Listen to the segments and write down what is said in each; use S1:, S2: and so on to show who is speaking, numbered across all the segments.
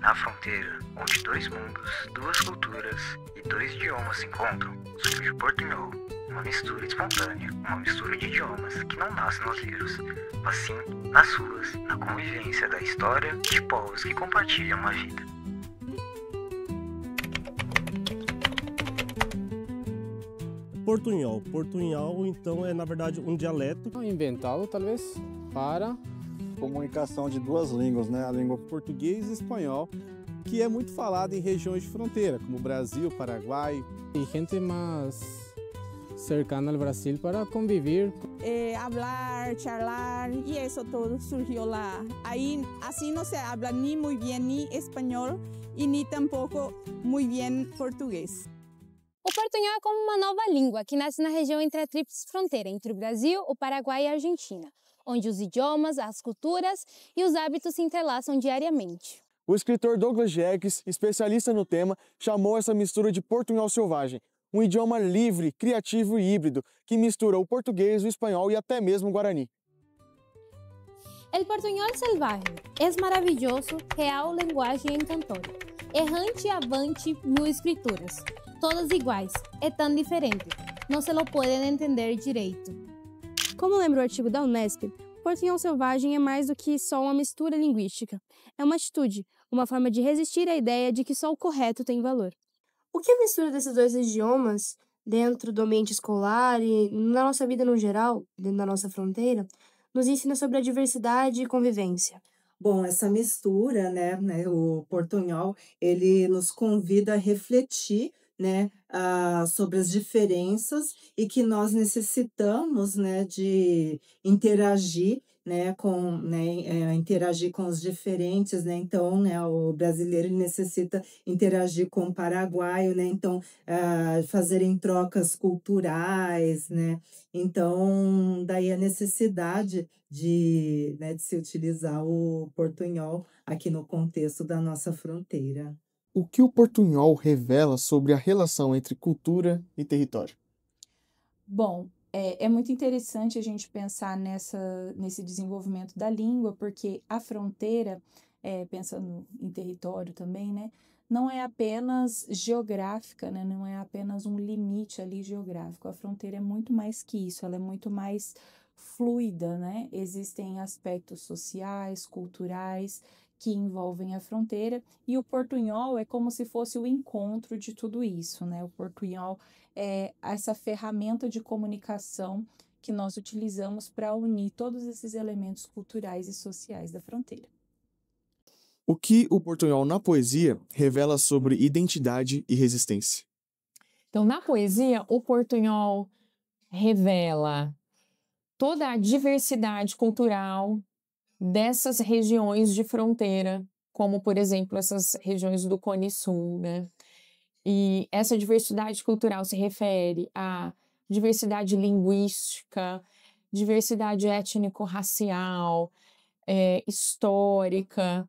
S1: Na fronteira, onde dois mundos, duas culturas e dois idiomas se encontram, surge o portunhol, uma mistura espontânea, uma mistura de idiomas que não nasce nos livros, mas sim nas ruas, na convivência da história de povos que compartilham uma vida.
S2: Portunhol. Portunhol, então, é na verdade um dialeto
S3: inventado, talvez, para
S4: comunicação de duas línguas, né? A língua
S3: português e espanhol, que é muito falada em regiões de fronteira, como Brasil, Paraguai. E gente mais cercana ao Brasil para conviver.
S5: Hablar, charlar y eso todo surgió lá. Ahí así no se habla ni muy bien ni español y ni tampoco muy bien português.
S6: O portunhol é como uma nova língua que nasce na região entre a tríplice fronteira, entre o Brasil, o Paraguai e a Argentina, onde os idiomas, as culturas e os hábitos se entrelaçam diariamente.
S7: O escritor Douglas Diegues, especialista no tema, chamou essa mistura de portunhol selvagem, um idioma livre, criativo e híbrido, que mistura o português, o espanhol e até mesmo o guarani.
S6: El portunhol salvaje es maravilloso, real lenguagem encantora, errante e avante mil escrituras, todas iguais, é tão diferente, não se lo pueden entender direito.
S8: Como lembra o artigo da Unesp, o portunhol selvagem é mais do que só uma mistura linguística. É uma atitude, uma forma de resistir à ideia de que só o correto tem valor.
S9: O que a mistura desses dois idiomas, dentro do ambiente escolar e na nossa vida no geral, dentro da nossa fronteira, nos ensina sobre a diversidade e convivência?
S10: Bom, essa mistura, o portunhol, ele nos convida a refletir, sobre as diferenças e que nós necessitamos, de interagir, interagir com os diferentes, Então, o brasileiro ele necessita interagir com o paraguaio, Então, fazerem trocas culturais, Então, daí a necessidade de se utilizar o portunhol aqui no contexto da nossa fronteira.
S7: O que o portunhol revela sobre a relação entre cultura e território?
S11: Bom, é muito interessante a gente pensar nesse desenvolvimento da língua, porque a fronteira, pensando em território também, não é apenas geográfica, não é apenas um limite ali geográfico. A fronteira é muito mais que isso, ela é muito mais fluida, Existem aspectos sociais, culturais, que envolvem a fronteira, e o portunhol é como se fosse o encontro de tudo isso, O portunhol é essa ferramenta de comunicação que nós utilizamos para unir todos esses elementos culturais e sociais da fronteira.
S7: O que o portunhol na poesia revela sobre identidade e resistência?
S12: Então, na poesia, o portunhol revela toda a diversidade cultural dessas regiões de fronteira, como, por exemplo, essas regiões do Cone Sul, E essa diversidade cultural se refere à diversidade linguística, diversidade étnico-racial, histórica,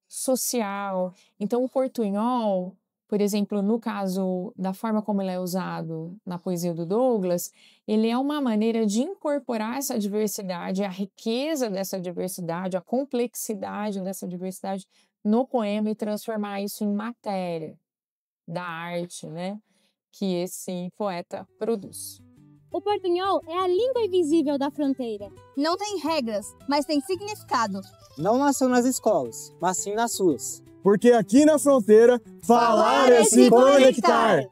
S12: social. Então, o portunhol, por exemplo, no caso da forma como ele é usado na poesia do Douglas, ele é uma maneira de incorporar essa diversidade, a riqueza dessa diversidade, a complexidade dessa diversidade no poema e transformar isso em matéria da arte, que esse poeta produz.
S6: O portunhol é a língua invisível da fronteira.
S13: Não tem regras, mas tem significado.
S14: Não nasceu nas escolas, mas sim nas ruas.
S7: Porque aqui na fronteira, falar é se conectar.